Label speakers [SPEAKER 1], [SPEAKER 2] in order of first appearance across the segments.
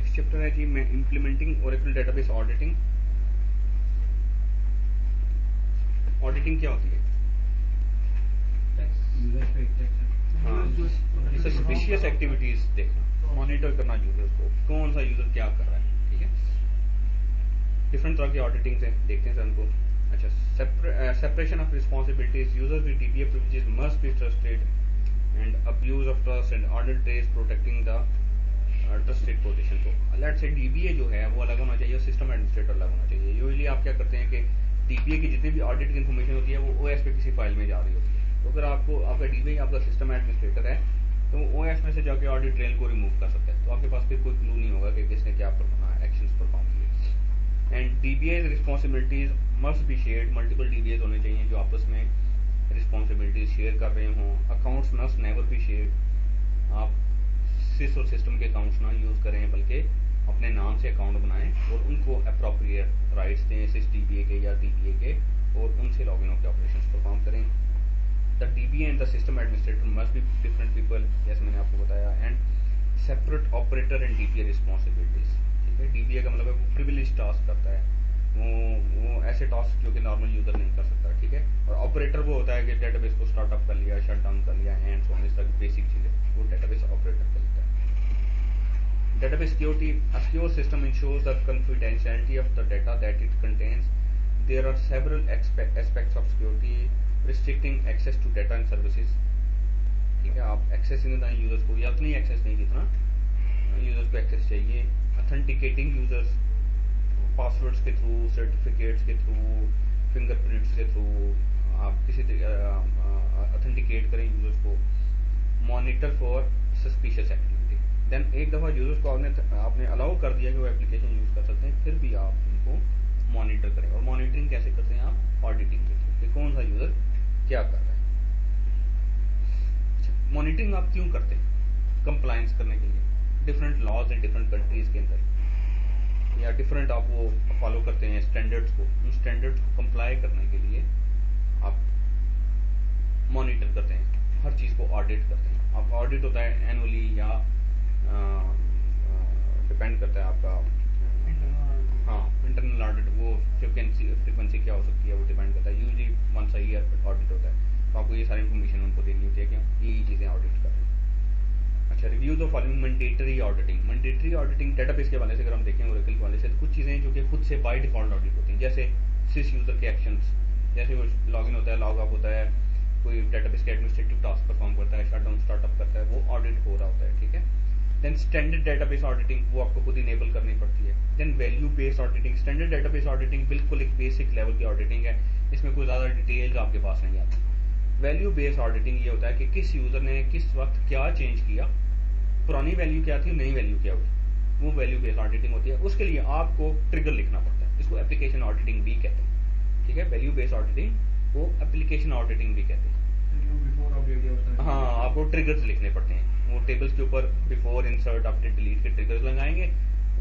[SPEAKER 1] Next chapter है जी implementing Oracle database auditing. Auditing क्या होती है? हाँ, सस्पिशियस एक्टिविटीज देखना, मॉनिटर करना यूजर्स को, कौन सा यूजर क्या कर रहा है, ठीक है। डिफरेंट तरह की ऑडिटिंग है, देखते हैं सर उनको। अच्छा, separation of responsibilities, user with dBA privileges must be trusted and abuse of trust and audit trace protecting the trusted position. तो लेट्स से डीबीए जो है वो अलग होना चाहिए और सिस्टम एडमिनिस्ट्रेटर अलग होना चाहिए। यूजुअली आप क्या करते हैं कि डीबीए की जितनी भी ऑडिट की इन्फॉर्मेशन होती है वो ओएस पे किसी फाइल में जा रही होती है। तो अगर आपको आपका डीबीए आपका सिस्टम एडमिनिस्ट्रेटर है तो ओएस में से जाके ऑडिट ट्रेल को रिमूव कर सकता है। तो आपके पास फिर कोई क्लू नहीं होगा कि किसने क्या एक्शंस परफॉर्म किए। And DBA responsibilities must be shared, multiple DBAs होने चाहिए जो आपस में रिस्पॉन्सिबिलिटीज शेयर कर रहे हों। Accounts must never be shared, आप सिस और सिस्टम के अकाउंट्स ना यूज करें बल्कि अपने नाम से अकाउंट बनाएं और उनको अप्रोप्रिएट राइट्स दें सिस डीबीए के या डीबीए के, और उनसे लॉगिन होकर ऑपरेशंस परफॉर्म करें। The dBA and the system administrator must be different people, जैसे मैंने आपको बताया। And separate operator and DBA responsibilities, ठीक है। डीबीए का मतलब है वो प्रिविलेज टास्क करता है, वो ऐसे टास्क जो कि नॉर्मल यूजर नहीं कर सकता, ठीक है। और ऑपरेटर वो होता है कि डेटाबेस को स्टार्टअप कर लिया, शट डाउन कर लिया, एंड सो ऑन, इस तरह की बेसिक चीजें वो डेटाबेस ऑपरेटर करता है। Database security, a secure system ensures the confidentiality of the data that it contains. There are several aspects of security restricting access to data and services, ठीक है। आप एक्सेस नहीं दें यूजर्स को, या उतनी एक्सेस नहीं जितना यूजर्स को एक्सेस चाहिए। ऑथेंटिकेटिंग यूजर्स पासवर्ड्स के थ्रू, सर्टिफिकेट्स के थ्रू, फिंगरप्रिंट्स के थ्रू आप किसी ऑथेंटिकेट करें यूजर्स को। Monitor for suspicious activity, then एक दफ़ा यूजर्स को आपने अलाउ कर दिया कि वो एप्लीकेशन यूज़ कर सकते हैं, फिर भी आप उनको मॉनिटर करें। और मॉनिटरिंग कैसे करते हैं आप? ऑडिटिंग के थ्रू, कि कौन सा यूज़र क्या कर रहा है। अच्छा, मॉनिटरिंग आप क्यों करते हैं? कंप्लायंस करने के लिए, different laws in different countries के अंदर, या डिफरेंट आप वो फॉलो करते हैं स्टैंडर्ड्स को, उन स्टैंडर्ड्स को कंप्लाई करने के लिए आप मॉनिटर करते हैं, हर चीज़ को ऑडिट करते हैं। आप ऑडिट होता है एनुअली या डिपेंड करता है आपका, हाँ, इंटरनल ऑडिट, वो फ्रिक्वेंसी क्या हो सकती है वो डिपेंड करता है। Usually once a year audit होता है, तो आपको ये सारी इन्फॉर्मेशन उनको देनी होती है कि ये चीज़ें ऑडिट कर रहे हैं। अच्छा, review the following mandatory auditing. Mandatory auditing database के वाले से अगर हम देखें ओरेकल के वाले से, तो कुछ चीज़ें जो कि खुद से बाय डिफॉल्ट ऑडिट होती हैं, जैसे सिस यूजर के एक्शंस, जैसे वो लॉगिन होता है, लॉग आउट होता है, कोई डेटाबेस के एडमिनिस्ट्रेटिव टास्क परफॉर्म करता है, शट डाउन स्टार्टअप करता है, वो ऑडिट हो रहा होता है, ठीक है। देन स्टैंडर्ड डेटाबेस ऑडिटिंग, वो आपको खुद इनेबल करनी पड़ती है। Then value based auditing, standard database auditing बिल्कुल एक बेसिक लेवल की ऑडिटिंग है, इसमें कोई ज़्यादा डिटेल्स आपके पास नहीं आती। वैल्यू बेस्ड ऑडिटिंग ये होता है कि किस यूज़र ने किस वक्त क्या चेंज किया, पुरानी वैल्यू क्या थी, नई वैल्यू क्या हुई, वो वैल्यू बेस्ड ऑडिटिंग होती है। उसके लिए आपको ट्रिगर लिखना पड़ता है, इसको एप्लीकेशन ऑडिटिंग भी कहते हैं, ठीक है। वैल्यू बेस्ड ऑडिटिंग को एप्लीकेशन ऑडिटिंग भी कहते हैं। हाँ, आपको ट्रिगर्स लिखने पड़ते हैं, वो टेबल्स के ऊपर बिफोर, इंसर्ट, अपडेट, डिलीट के ट्रिगर्स लगाएंगे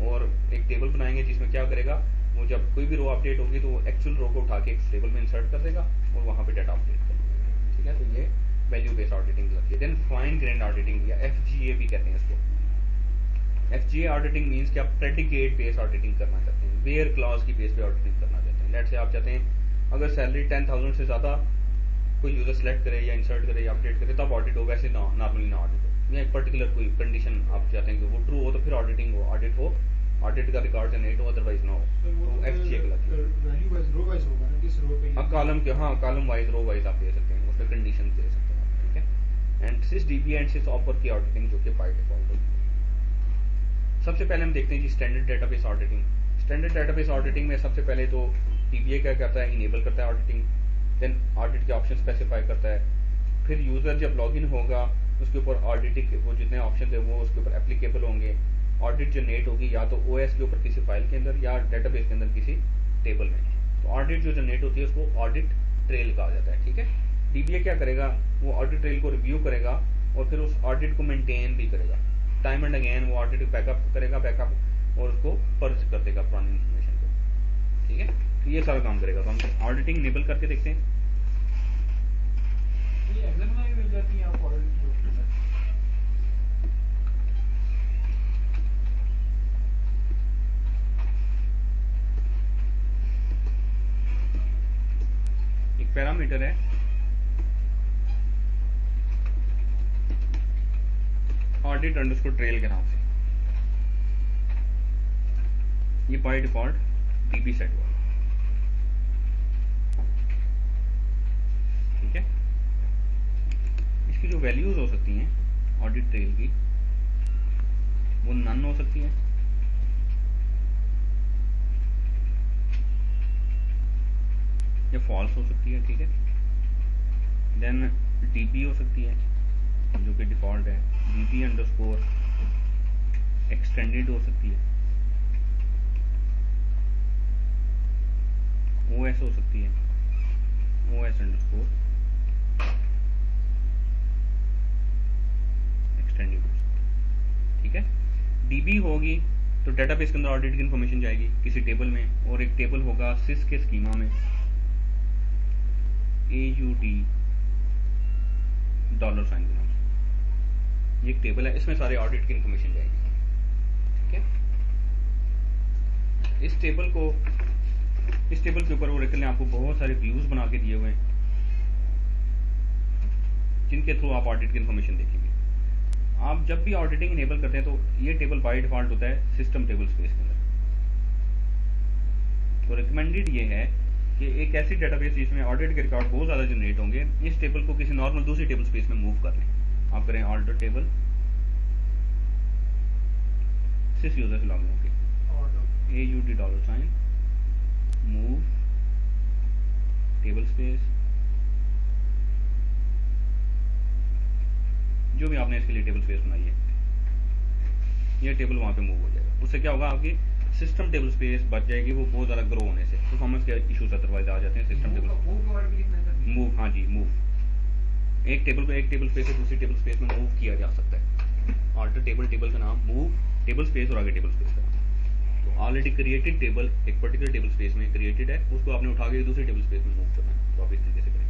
[SPEAKER 1] और एक टेबल बनाएंगे जिसमें क्या करेगा, वो जब कोई भी रो अपडेट होगी तो वो एक्चुअल रो को उठा के एक टेबल में इंसर्ट कर देगा और वहाँ पे डाटा अपडेट कर देगा, ठीक है। तो ये वैल्यू बेस्ड ऑडिटिंग लगती है। देन फाइन ग्रेन्ड ऑडिटिंग या FGA भी कहते हैं इसको। FGA ऑडिटिंग मीन्स कि आप प्रेडिकेट बेस्ड ऑडिटिंग करना चाहते हैं, वेयर क्लॉज की बेस पे ऑडिटिंग करना चाहते हैं। लेट्स से आप चाहते हैं अगर सैलरी 10,000 से ज़्यादा कोई यूजर सेलेक्ट करे या इंसर्ट करे या अपडेट करे तब ऑडिट हो, वैसे नॉर्मली ना ऑडिट हो। या एक पर्टिकुलर कोई कंडीशन आप चाहते हैं कि वो ट्रू हो तो फिर ऑडिटिंग हो, ऑडिट का रिकॉर्ड जनरेट हो, अदरवाइज ना हो। तो FGA कहलाती है।
[SPEAKER 2] वैल्यू वाइज रो वाइज होगा ना, किस रो पे,
[SPEAKER 1] हाँ, कॉलम के, हाँ, कॉलम वाइज, रो वाइज आप दे सकते हैं, उसमें कंडीशन दे सकते हैं, ठीक है। एंड सिस डीबीए एंड सिस ऑपर की ऑडिटिंग जो कि बाय डिफॉल्ट होती है। सबसे पहले हम देखते हैं जी standard database auditing. Standard database auditing में सबसे पहले तो डीबीए क्या करता है, इनेबल करता है ऑडिटिंग, देन ऑडिट के ऑप्शन स्पेसिफाई करता है, फिर यूजर जब लॉगिन होगा उसके ऊपर ऑडिटिंग वो जितने ऑप्शन है वो उसके ऊपर एप्लीकेबल होंगे। ऑडिट जनरेट होगी या तो ओएस के ऊपर किसी फाइल के अंदर या डेटाबेस के अंदर किसी टेबल में। तो ऑडिट जो जनरेट होती है उसको ऑडिट ट्रेल कहा जाता है, ठीक है। डीबीए क्या करेगा, वो ऑडिट ट्रेल को रिव्यू करेगा और फिर उस ऑडिट को मेंटेन भी करेगा। टाइम एंड अगेन वो ऑडिट बैकअप करेगा, बैकअप और उसको पर्ज कर देगा पुरानी इन्फॉर्मेशन को, ठीक है। तो ये सारा काम करेगा। तो हम ऑडिटिंग इनेबल करके देखते हैं।
[SPEAKER 2] ये एक्सेल में भी मिल जाती है आपको ऑडिट
[SPEAKER 1] पैरामीटर है ऑडिट अंडरस्कोर ट्रेल के नाम से, ये बाय डिफॉल्ट डीबी सेट हुआ, ठीक है। इसकी जो वैल्यूज हो सकती हैं ऑडिट ट्रेल की, वो नन हो सकती है, या फॉल्स हो सकती है, ठीक है। देन डीबी हो सकती है जो कि डिफॉल्ट है, डीबी अंडरस्कोर एक्सटेंडेड हो सकती है, ओएस हो सकती है, ओएस अंडरस्कोर एक्सटेंडेड हो सकती है, ठीक है। डीबी होगी तो डेटाबेस के अंदर ऑडिट की इंफॉर्मेशन जाएगी किसी टेबल में, और एक टेबल होगा सिस के स्कीमा में AUD डॉलर साइन के नाम से, ये एक टेबल है, इसमें सारे ऑडिट की इंफॉर्मेशन जाएगी, ठीक है। इस टेबल के ऊपर ओरेकल ने आपको बहुत सारे व्यूज बना के दिए हुए हैं जिनके थ्रू आप ऑडिट की इंफॉर्मेशन देखेंगे। आप जब भी ऑडिटिंग इनेबल करते हैं तो ये टेबल बाय डिफॉल्ट होता है सिस्टम टेबल स्पेस के अंदर। तो रिकमेंडेड ये है कि एक ऐसी डेटाबेस जिसमें ऑडिट के रिकॉर्ड बहुत ज़्यादा जनरेट होंगे, इस टेबल को किसी नॉर्मल दूसरी टेबल स्पेस में मूव कर लें। आप करें ऑल्टर टेबल, सिस यूजर से लॉग इन होके AUD dollar sign move table space, जो भी आपने इसके लिए टेबल स्पेस बनाई है, ये टेबल वहां पे मूव हो जाएगा। उससे क्या होगा, आपकी सिस्टम टेबल स्पेस बच जाएगी, वो बहुत ज़्यादा ग्रो होने से परफॉर्मेंस के इश्यूज अदरवाइज आ जाते हैं। सिस्टम टेबल मूव, हाँ जी मूव, एक टेबल स्पेस से दूसरी टेबल स्पेस में मूव किया जा सकता है। ऑल्टर टेबल का नाम, मूव टेबल स्पेस और आगे टेबल स्पेस का नाम। तो ऑलरेडी क्रिएटेड टेबल एक पर्टिकुलर टेबल स्पेस में क्रिएटेड है, उसको आपने उठा के दूसरी टेबल स्पेस में मूव करना है, तो आप इस तरीके से करेंगे।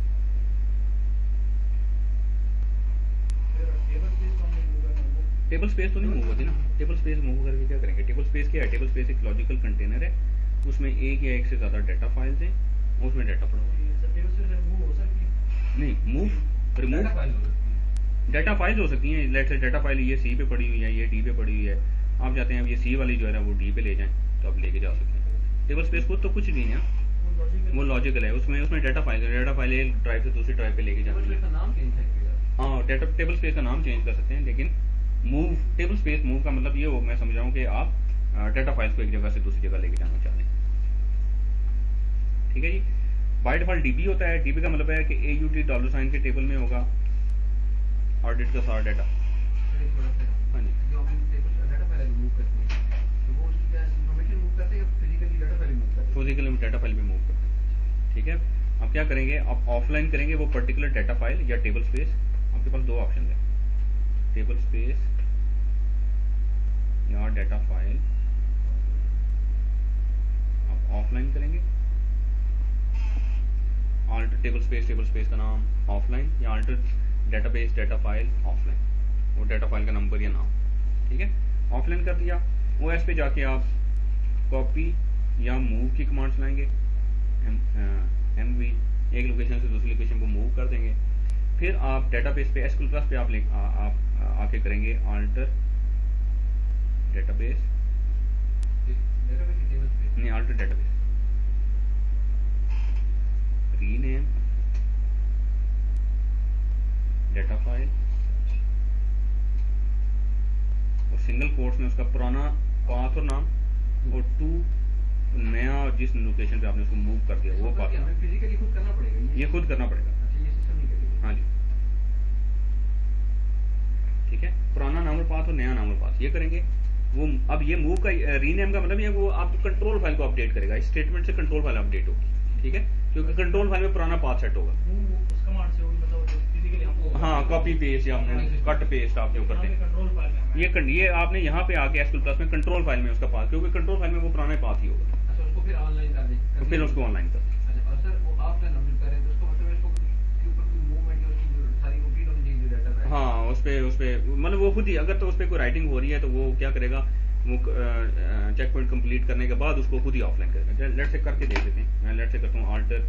[SPEAKER 1] टेबल स्पेस तो नहीं मूव होती ना, टेबल स्पेस मूव करके क्या करेंगे? टेबल स्पेस क्या है? टेबल स्पेस एक लॉजिकल कंटेनर है, उसमें एक या एक से ज्यादा डाटा फाइल्स हैं, उसमें डाटा पड़ा हुआ है। नहीं, मूव रिमूव डाटा फाइल्स हो सकती हैं। लेट्स से डाटा फाइल ये सी पे पड़ी हुई है, ये डी पे पड़ी हुई है, आप चाहते हैं अब ये सी वाली जो है ना वो डी पे ले जाएं, तो आप लेके जा सकते हैं। टेबल स्पेस खुद तो कुछ नहीं है, वो लॉजिकल है, उसमें डाटा फाइल एक ड्राइव से दूसरी ड्राइव पे लेके जानी है। हाँ, टेबल स्पेस का नाम चेंज कर सकते हैं, लेकिन मूव टेबल स्पेस मूव का मतलब ये हो, मैं समझ रहा हूँ कि आप डाटा फाइल्स को एक जगह से दूसरी जगह लेके जाना चाहते हैं। ठीक है जी। बाय डिफॉल्ट डीबी होता है। डीबी का मतलब है कि AUD डॉलर साइन के टेबल में होगा ऑडिट का सारा डाटा। हाँ जी, फिजिकली डाटा फाइल भी मूव करते हैं। ठीक है, आप क्या करेंगे, आप ऑफलाइन करेंगे वो पर्टिकुलर डाटा फाइल या टेबल स्पेस। आपके पास दो ऑप्शन है, टेबल स्पेस या डाटा फाइल। आप ऑफलाइन करेंगे, ऑल्टर टेबल स्पेस का नाम ऑफलाइन, या alter database data file offline, वो डाटा फाइल का नंबर या नाम। ठीक है, ऑफलाइन कर दिया। OS पे जाके आप कॉपी या मूव की कमांड चलाएंगे, MV एक लोकेशन से दूसरी लोकेशन को मूव कर देंगे। फिर आप डेटाबेस पे SQL+ पे आप आके करेंगे ऑल्टर डेटाबेस, नहीं alter database, rename data file, और सिंगल कोट्स में उसका पुराना पाथ और नाम, और नया जिस लोकेशन पे आपने उसको मूव कर दिया वो पाथ।
[SPEAKER 2] फिजिकली खुद करना पड़ेगा,
[SPEAKER 1] ये खुद करना पड़ेगा।
[SPEAKER 2] अच्छा, ये सिस्टम नहीं करेगा।
[SPEAKER 1] हाँ जी, ठीक है, पुराना नाम और पाथ और नया नाम और पाथ ये करेंगे। वो अब ये मूव का रीनेम का मतलब ये वो आप कंट्रोल फाइल को अपडेट करेगा, इस स्टेटमेंट से कंट्रोल फाइल अपडेट होगी। ठीक है, क्योंकि कंट्रोल फाइल में पुराना पाथ सेट होगा।
[SPEAKER 2] उस कमांड से होगी, मतलब फिजिकली हमको,
[SPEAKER 1] हाँ, कॉपी पेस्ट या कट पेस्ट आप जो करते हैं,
[SPEAKER 2] कंट्रोल फाइल में
[SPEAKER 1] ये आपने यहाँ पे आके SQL+ में कंट्रोल फाइल में उसका पाथ, क्योंकि कंट्रोल फाइल में वो पुराना पाथ ही होगा,
[SPEAKER 2] अच्छा उसको फिर ऑनलाइन कर दें,
[SPEAKER 1] तो फिर उसको ऑनलाइन कर।
[SPEAKER 2] अच्छा, और सर वो ऑफलाइन हम करें तो उसको मतलब इसको के ऊपर कोई मूवमेंट या उसकी जो सारी कंप्लीट होनी चाहिए जो डाटा है।
[SPEAKER 1] हाँ, उस पे मतलब वो खुद ही, अगर तो उस पर कोई राइटिंग हो रही है तो वो क्या करेगा, वो चेक पॉइंट कंप्लीट करने के बाद उसको खुद ही ऑफलाइन करेगा। लेट से करके देख लेते हैं, मैं लेट से करता हूँ alter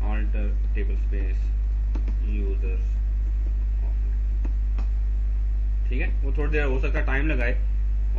[SPEAKER 1] alter table space users ठीक है, वो थोड़ी देर हो सकता है टाइम लगाए,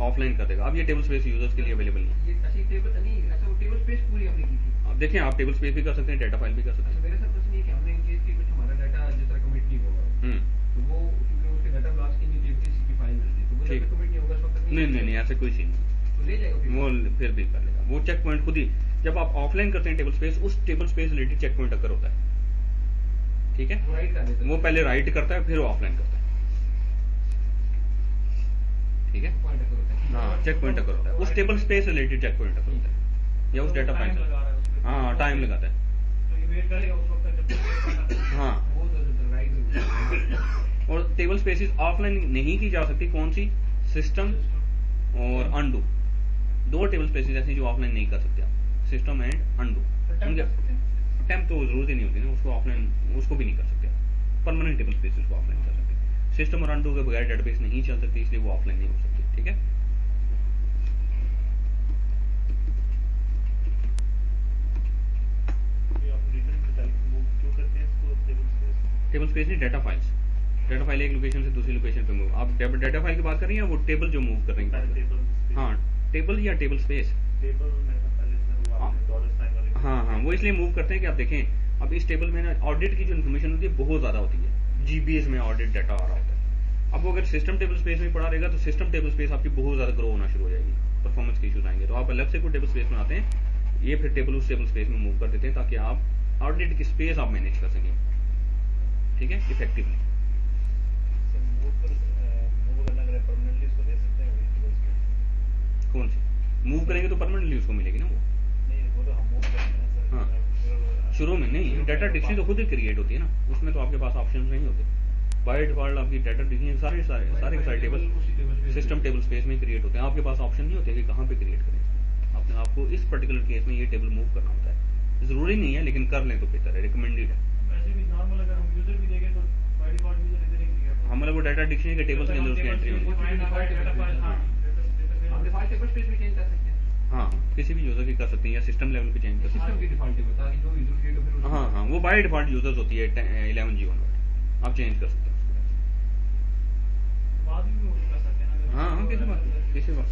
[SPEAKER 1] ऑफलाइन कर देगा। अब ये टेबल स्पेस यूजर्स के लिए अवेलेबल नहीं है।
[SPEAKER 2] ये ऐसी टेबल नहीं, ऐसा वो टेबल स्पेस पूरी हमने की थी।
[SPEAKER 1] अब देखिए आप टेबल स्पेस भी कर सकते हैं, डाटा फाइल भी कर सकते
[SPEAKER 2] अच्छा, मेरे साथ प्रश्न ये कि हमने इन केस की कुछ हमारा डाटा जिस तरह कमिट नहीं होगा,
[SPEAKER 1] हैं।
[SPEAKER 2] तो वो क्योंकि उसके डाटा ब्लॉक्स की नीचे किसी की फाइल मिल रही, तो वो
[SPEAKER 1] ठीक।
[SPEAKER 2] जब कमिट नहीं होगा उस वक्त
[SPEAKER 1] नहीं ऐसा कोई सीन नहीं,
[SPEAKER 2] तो ले जाएगा फिर।
[SPEAKER 1] वो फिर भी कर लेगा, वो चेक पॉइंट खुद ही, जब आप ऑफलाइन करते हैं टेबल स्पेस, उस table space related check point अगर होता है, ठीक है,
[SPEAKER 2] वो राइट कर देता है।
[SPEAKER 1] वो पहले राइट करता है फिर वो ऑफलाइन करता है, ठीक है।
[SPEAKER 2] पॉइंट अगर होता है।
[SPEAKER 1] हाँ चेक पॉइंट अगर होता है, उस table space related check point अगर होता है, या उस डाटा फाइल
[SPEAKER 3] टाइम लगा रहा है उस पे।
[SPEAKER 1] हाँ टाइम लगाता है,
[SPEAKER 3] तो ये वेट करेगा उस वक्त तक जब तक
[SPEAKER 1] हाँ।
[SPEAKER 2] वो तो राइट होगा।
[SPEAKER 1] और टेबल स्पेसिस ऑफलाइन नहीं की जा सकती, कौन सी, सिस्टम और अनडू, दो टेबल स्पेसिस ऐसी जो ऑफलाइन नहीं कर सकते आप, सिस्टम एंड अनडू। उनके टेम्प तो जरूरत ही नहीं होती ना, उसको ऑफलाइन उसको भी नहीं कर सकते आप, परमानेंट टेबल स्पेसिस को ऑफलाइन कर सकते हैं। सिस्टम और अनडू के बगैर डेटाबेस नहीं चल सकती, इसलिए वो ऑफलाइन नहीं हो सकती, ठीक है।
[SPEAKER 3] ये आप रिटर्न डिटेल मूव क्यों करते हैं इसको टेबल स्पेस?
[SPEAKER 1] टेबल स्पेस नहीं, डाटा फाइल्स, डाटा फाइल एक लोकेशन से दूसरी लोकेशन पे मूव, आप डाटा फाइल की बात कर रही हैं, वो टेबल जो मूव कर रही
[SPEAKER 3] पहले
[SPEAKER 1] है,
[SPEAKER 3] टेबल
[SPEAKER 1] हाँ टेबल या टेबल स्पेस,
[SPEAKER 3] टेबल में पहले से वो आपने डॉलर साइन वाले
[SPEAKER 1] हाँ वो इसलिए मूव करते हैं कि आप देखें, अब इस टेबल में ना ऑडिट की जो इन्फॉर्मेशन होती है बहुत ज्यादा होती है, जीबीएस में ऑडिट डाटा आ रहा होता है। अब वो अगर सिस्टम टेबल स्पेस में पड़ा रहेगा तो सिस्टम टेबल स्पेस आपकी बहुत ज्यादा ग्रो होना शुरू हो जाएगी, परफॉर्मेंस के इश्यूज आएंगे, तो आप अलग से कोई टेबल स्पेस बनाते हैं, ये फिर टेबल उस टेबल स्पेस में मूव कर देते हैं ताकि आप ऑडिट की स्पेस आप मैनेज कर सकें, ठीक है, इफेक्टिवली।
[SPEAKER 3] मूव करना अगर परमानेंटली इसको दे सकते हैं वही टेबल स्पेस।
[SPEAKER 1] कौन सी मूव करेंगे तो परमानेंटली उसको मिलेगी ना वो,
[SPEAKER 3] नहीं वो तो हम मूव करेंगे ना सर।
[SPEAKER 1] हाँ।
[SPEAKER 3] फिर
[SPEAKER 1] शुरू में नहीं, डाटा डिक्शनरी तो खुद ही क्रिएट होती है ना, उसमें तो आपके पास ऑप्शन नहीं होते, बाय डिफॉल्ट आपकी डाटा डिक्शनरी सारे टेबल सिस्टम टेबल स्पेस में क्रिएट होते हैं, आपके पास ऑप्शन नहीं होते कि कहाँ पे क्रिएट करें, आपने आपको इस पर्टिकुलर केस में ये टेबल मूव करना होता है, जरूरी नहीं है लेकिन कर लें तो बेहतर है, रिकमेंडेड है।
[SPEAKER 3] वैसे भी नॉर्मल अगर हम यूजर भी देंगे तो बाय डिफॉल्ट यूजर इधर ही दिखेगा।
[SPEAKER 1] हमारे वो डाटा डिक्शनरी के टेबल्स के अंदर उसकी एंट्री होगी,
[SPEAKER 2] हम डिफॉल्ट टेबल स्पेस भी चेंज कर सकते हैं।
[SPEAKER 1] हाँ किसी भी यूजर की कर सकते हैं या सिस्टम लेवल पे चेंज कर सकते
[SPEAKER 2] सिस्टम की डिफॉल्ट टेबल ताकि जो यूजर क्रिएट हो फिर
[SPEAKER 1] हैं, हाँ वो बाय डिफॉल्ट यूजर्स होती है 11G ऑनवर्ड, आप चेंज कर सकते हैं
[SPEAKER 3] बाद में वो कर सकते हैं अगर
[SPEAKER 1] हाँ किसी बात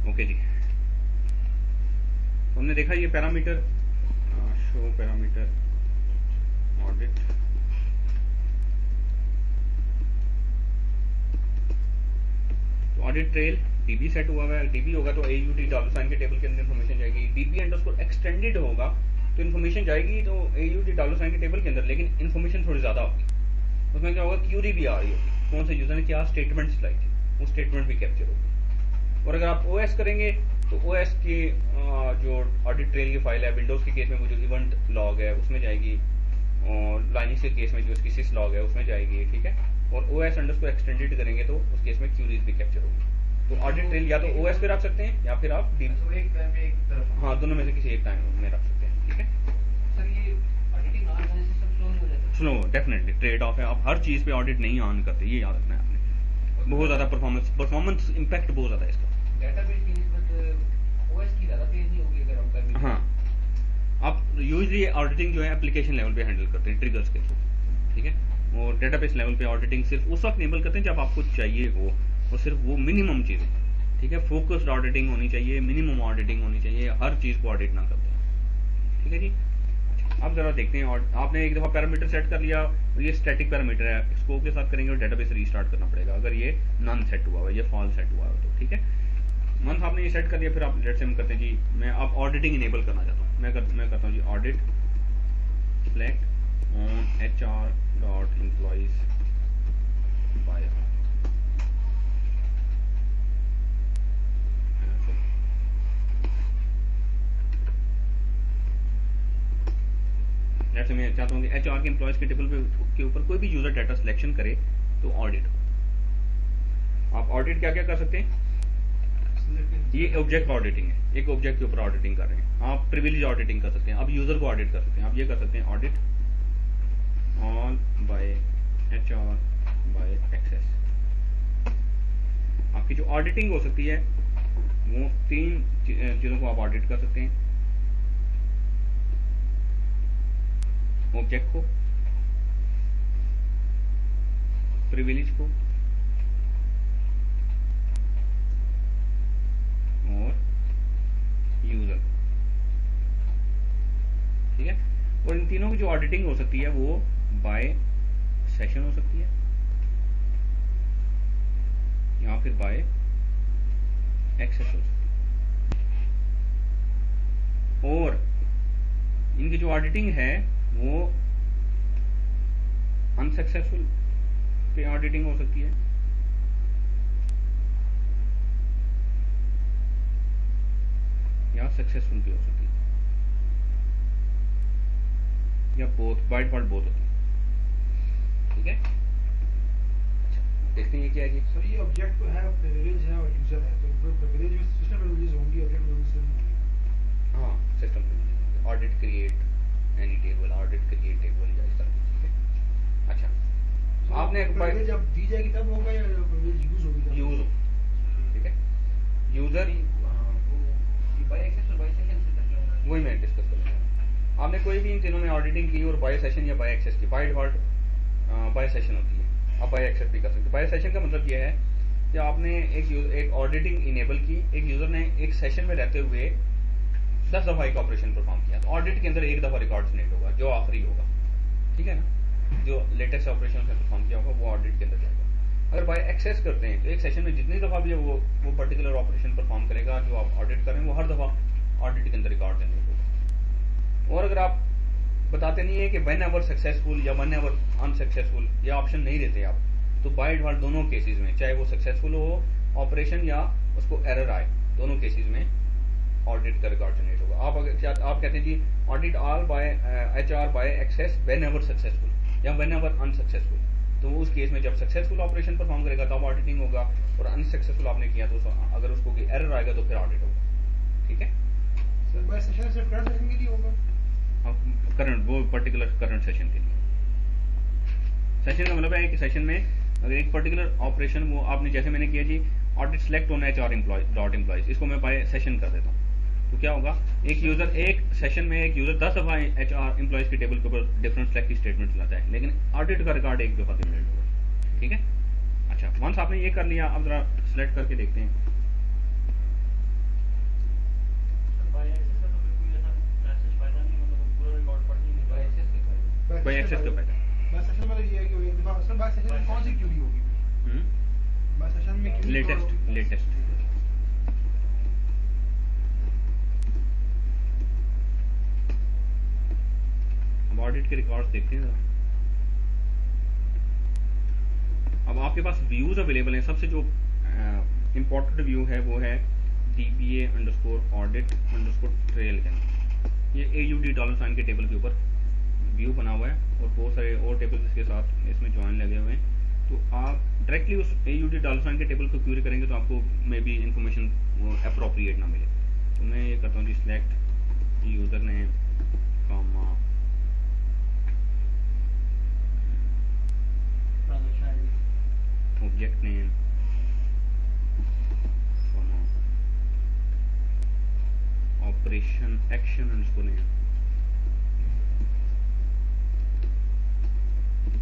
[SPEAKER 1] ओके जी। हमने देखा ये पैरामीटर, शो पैरामीटर ऑडिट, तो ऑडिट ट्रेल डीबी सेट हुआ है, डीबी होगा तो AUD डॉलर साइन के टेबल के अंदर इन्फॉर्मेशन जाएगी, डीबी अंडरस्कोर एक्सटेंडेड होगा तो इन्फॉर्मेशन जाएगी तो AUD डॉलर साइन के टेबल के अंदर, लेकिन इन्फॉर्मेशन थोड़ी ज्यादा होगी, उसमें क्या होगा, क्यूरी भी आ रही होगी, कौन से यूजर ने क्या स्टेटमेंट्स लाई थी, वो स्टेटमेंट भी कैप्चर होगी। और अगर आप OS करेंगे तो OS की जो ऑडिट ट्रेल की फाइल है, विंडोज के केस में वो जो इवेंट लॉग है उसमें जाएगी, और लाइनिक्स के केस में जो इसकी सिस लॉग है उसमें जाएगी, ठीक है। और OS अंडरस्कोर एक्सटेंडेड करेंगे तो उस केस में क्यूरीज भी कैप्चर होगी। तो ऑडिट ट्रेल या तो OS पे रख सकते हैं या फिर आप
[SPEAKER 2] तो एक टाइम पे एक तरफ।
[SPEAKER 1] हाँ दोनों में से किसी एक टाइम में रख सकते हैं, ठीक है।
[SPEAKER 2] सर ये ऑडिटिंग ऑन करने से सब स्लो नहीं हो जाता?
[SPEAKER 1] स्लो डेफिनेटली ट्रेड ऑफ है, आप हर चीज पे ऑडिट नहीं ऑन करते, ये याद रखना है आपने, बहुत ज्यादा परफॉर्मेंस इम्पैक्ट बहुत ज्यादा है इसका।
[SPEAKER 2] डेटाबेस की निस्बत OS की ज्यादा तेज नहीं होगी अगर हम कर भी
[SPEAKER 1] हाँ आप यूजली ऑडिटिंग जो है एप्लीकेशन लेवल पे हैंडल करते हैं ट्रिगर्स के थ्रू, ठीक है। और डेटाबेस लेवल पे ऑडिटिंग सिर्फ उस वक्त इनेबल करते हैं जब आपको चाहिए हो, और सिर्फ वो मिनिमम चीजें, ठीक है। फोकस्ड ऑडिटिंग होनी चाहिए, मिनिमम ऑडिटिंग होनी चाहिए, हर चीज को ऑडिट ना करते हैं, ठीक है जी। अब जरा देखते हैं, और आपने एक दफा पैरामीटर सेट कर लिया, ये स्टैटिक पैरामीटर है, स्कोप के साथ करेंगे और डेटाबेस रीस्टार्ट करना पड़ेगा अगर ये नन सेट हुआ है, ये फॉल्स सेट हुआ है तो, ठीक है। मंथ आपने ये सेट कर लिया, फिर आप लेट से हम करते हैं जी, मैं अब ऑडिटिंग इनेबल करना चाहता हूँ, मैं करता हूँ जी audit select on HR.employees by late से मैं चाहता हूँ कि HR के एम्प्लॉयज के टेबल के ऊपर कोई भी यूजर डाटा सिलेक्शन करे तो ऑडिट हो। आप ऑडिट क्या क्या कर सकते हैं, ये ऑब्जेक्ट ऑडिटिंग है, एक ऑब्जेक्ट के ऊपर ऑडिटिंग कर रहे हैं, आप प्रिविलेज ऑडिटिंग कर सकते हैं, आप यूजर को ऑडिट कर सकते हैं, आप ये कर सकते हैं audit all by HR by access. आपकी जो ऑडिटिंग हो सकती है वो 3 चीजों को आप ऑडिट कर सकते हैं। ऑब्जेक्ट को, प्रिविलेज को और यूजर। ठीक है, और इन तीनों की जो ऑडिटिंग हो सकती है वो बाय सेशन हो सकती है या फिर बाय एक्सेस हो सकती है। और इनकी जो ऑडिटिंग है वो अनसक्सेसफुल पे ऑडिटिंग हो सकती है या सक्सेसफुल भी हो सकती है या बोथ, बाय डिफॉल्ट बोथ होती है। ठीक है, अच्छा देखते हैं ये क्या है जी।
[SPEAKER 4] सर ये ऑब्जेक्ट तो है, प्रिविलेज है और यूजर है, तो प्रिविलेज में सिस्टम प्रिविलेज होंगी, ऑब्जेक्ट प्रिविलेज।
[SPEAKER 1] हाँ, system privilege, audit create any table, audit create table या इस तरह की चीजें। अच्छा, आपने
[SPEAKER 4] प्रिविलेज जब दी जाएगी तब होगा या प्रिविलेज यूज होगी?
[SPEAKER 1] यूज हो, ठीक है, यूजर
[SPEAKER 2] वो बाय एक्सेस और बाय सेशन से तक होगा।
[SPEAKER 1] वही मैं डिस्कस कर रहा। आपने कोई भी इन तीनों में ऑडिटिंग की और बाय सेशन या बाय एक्सेस की, बाय डिफॉल्ट बाय सेशन होती है, आप बाय एक्सेस भी कर सकते हैं। बाय सेशन का मतलब यह है कि आपने एक ऑडिटिंग इनेबल की, एक यूजर ने एक सेशन में रहते हुए 10 दफा एक ऑपरेशन परफॉर्म किया, तो ऑडिट के अंदर एक दफा रिकॉर्ड जनरेट होगा जो आखिरी होगा। ठीक है ना, जो लेटेस्ट ऑपरेशन उसने परफॉर्म किया होगा वो ऑडिट के अंदर जाएगा। अगर बाय एक्सेस करते हैं तो एक सेशन में जितनी दफा भी वो पर्टिकुलर ऑपरेशन परफॉर्म करेगा जो आप ऑडिट करें, वो हर दफा ऑडिट के अंदर रिकॉर्ड जनरेट होगा। और अगर आप बताते नहीं है कि व्हेन एवर सक्सेसफुल या व्हेन एवर अनसक्सेसफुल, ये ऑप्शन नहीं देते आप, तो बाय डिफॉल्ट दोनों केसेस में, चाहे वो सक्सेसफुल हो ऑपरेशन या उसको एरर आए, दोनों केसेस में ऑडिट का रिकॉर्ड जनरेट होगा। आप अगर आप कहते हैं जी audit all by HR by access whenever successful या व्हेन एवर अनसक्सेसफुल, तो उस केस में जब सक्सेसफुल ऑपरेशन परफॉर्म करेगा तब ऑडिटिंग होगा, और अनसक्सेसफुल आपने किया तो अगर उसको कोई एरर आएगा तो फिर ऑडिट होगा। ठीक है,
[SPEAKER 4] सर बाय सेशन सिर्फ करंट सेशन के लिए होगा?
[SPEAKER 1] करंट, वो पर्टिकुलर करंट सेशन के लिए। सेशन का मतलब है कि सेशन में अगर एक पर्टिकुलर ऑपरेशन वो आपने, जैसे मैंने किया जी audit select on HR employees, इसको मैं बाय सेशन कर देता हूँ, तो क्या होगा, एक यूजर एक सेशन में एक यूजर 10 दफा HR एम्प्लॉयज के टेबल के ऊपर डिफरेंट सेलेक्ट स्टेटमेंट चलाता है, लेकिन ऑडिट का रिकॉर्ड एक दफा जनरेट होगा। ठीक है, अच्छा वंस आपने ये कर लिया, अब जरा सिलेक्ट करके देखते हैं।
[SPEAKER 3] बाय एक्सेस का तो फिर कोई ऐसा मैसेज फायदा नहीं, मतलब वो पूरा रिकॉर्ड पढ़ नहीं
[SPEAKER 2] बाय
[SPEAKER 3] पाएगा।
[SPEAKER 2] एक्सेस के फायदे।
[SPEAKER 1] बाय एक्सेस का फायदा,
[SPEAKER 4] बाय सेशन मतलब ये है कि एक दफा सर बाय सेशन में कौन सी क्यूरी होगी? बाय सेशन में क्यूरी
[SPEAKER 1] लेटेस्ट अब ऑडिट के रिकॉर्ड्स देखते हैं जरा। अब आपके पास व्यूज अवेलेबल हैं। सबसे जो इंपॉर्टेंट व्यू है वो है DBA_audit_trail के अंदर। ये AUD$ के टेबल के ऊपर व्यू बना हुआ है और बहुत सारे और टेबल इसके साथ इसमें ज्वाइन लगे हुए हैं। तो आप डायरेक्टली उस AUD$ के टेबल को क्यूरी करेंगे तो आपको मे बी इंफॉर्मेशन अप्रोप्रिएट ना मिले। तो मैं ये करता हूँ जी select user name comma object name operation action underscore name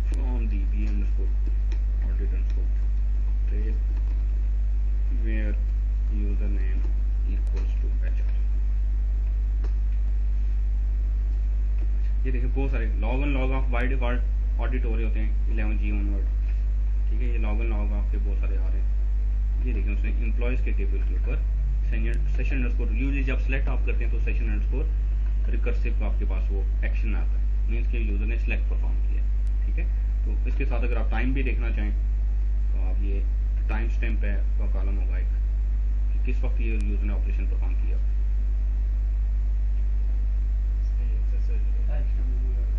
[SPEAKER 1] from DB_audit_trail where username equals to HR। ये देखिए बहुत सारे log and log of by default audit हो रहे होते हैं 11G ऑनवर्ड। ठीक है, ये लॉग एंड लॉग आपके बहुत सारे आ रहे हैं। ये देखिए उसने एम्प्लॉयज के टेबल के ऊपर सेशन अंडरस्कोर, यूजली जब सेलेक्ट आप करते हैं तो सेशन अंडरस्कोर रिकर्सिव आपके पास वो एक्शन आता है, मीन्स के यूजर ने सिलेक्ट परफॉर्म किया। ठीक है, तो इसके साथ अगर आप टाइम भी देखना चाहें तो आप ये टाइम स्टैम्प है का कॉलम होगा एक, कि किस वक्त ये यूजर ने ऑपरेशन परफॉर्म किया।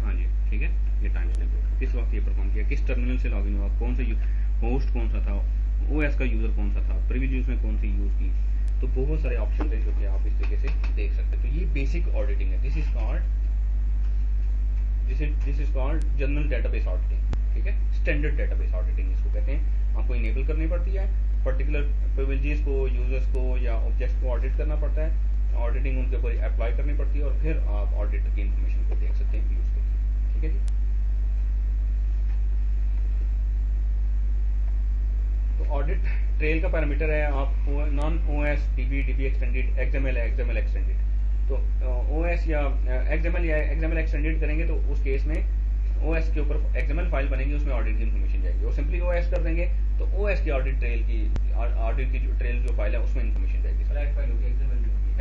[SPEAKER 1] हाँ जी, ठीक है, ये टाइम स्टैम्प किस वक्त ये परफॉर्म किया, किस टर्मिनल से लॉगिन हुआ, कौन सा होस्ट कौन सा था, OS का यूजर कौन सा था, प्रिविलेज में कौन सी यूज की। तो बहुत सारे ऑप्शन है जो कि आप इस तरीके से देख सकते हैं। तो ये बेसिक ऑडिटिंग है, this is called this is called general database auditing, ठीक है। स्टैंडर्ड डेटाबेस ऑडिटिंग इसको कहते हैं। आपको इनेबल करनी पड़ती है पर्टिकुलर प्रिविलेजेस को, यूजर्स को या ऑब्जेक्ट्स को ऑडिट करना पड़ता है, ऑडिटिंग उनके ऊपर अप्लाई करनी पड़ती है और फिर आप ऑडिट की इन्फॉर्मेशन को देख सकते हैं यूज करके, ठीक है जी। तो ऑडिट ट्रेल का पैरामीटर है आप non OS dB extended, XML extended. तो ओएस या एक्सएमएल एक्सटेंडेड करेंगे तो उस केस में ओएस के ऊपर एक्सएमएल फाइल बनेगी, उसमें ऑडिट की इन्फॉर्मेशन जाएगी। और सिंपली ओएस कर देंगे तो ओएस की ऑडिट की जो ट्रेल जो फाइल है उसमें इन्फॉर्मेशन जाएगी।
[SPEAKER 2] फ्लैट फाइल होगी,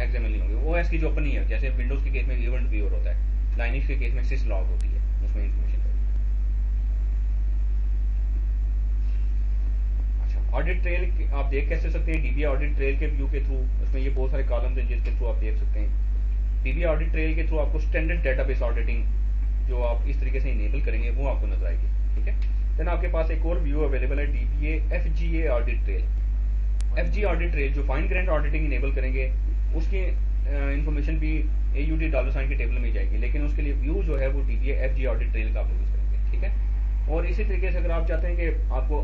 [SPEAKER 1] एक्सएमएल नहीं होगी, ओएस की जो ओपन ही है, जैसे विंडोज के केस में इवेंट व्यूअर होता है, लाइनक्स के केस में सिस लॉग होती है, उसमें इन्फॉर्मेशन जाएगी। ऑडिट ट्रेल आप देख कैसे सकते हैं, डीबी ऑडिट ट्रेल के व्यू के थ्रू, उसमें ये बहुत सारे कॉलम्स हैं जिसके थ्रू आप देख सकते हैं। डीबी ऑडिट ट्रेल के थ्रू आपको स्टैंडर्ड डेटाबेस ऑडिटिंग जो आप इस तरीके से इनेबल करेंगे वो आपको नजर आएगी, ठीक है। देन आपके पास एक और व्यू अवेलेबल है DBA FGA audit trail. FG audit trail जो फाइन ग्रेन्ड ऑडिटिंग इनेबल करेंगे उसकी इन्फॉर्मेशन भी AUD $ के टेबल में जाएगी, लेकिन उसके लिए व्यू जो है वो डीबीए एफजी ऑडिट ट्रेल का आप यूज करेंगे, ठीक है। और इसी तरीके से अगर आप चाहते हैं कि आपको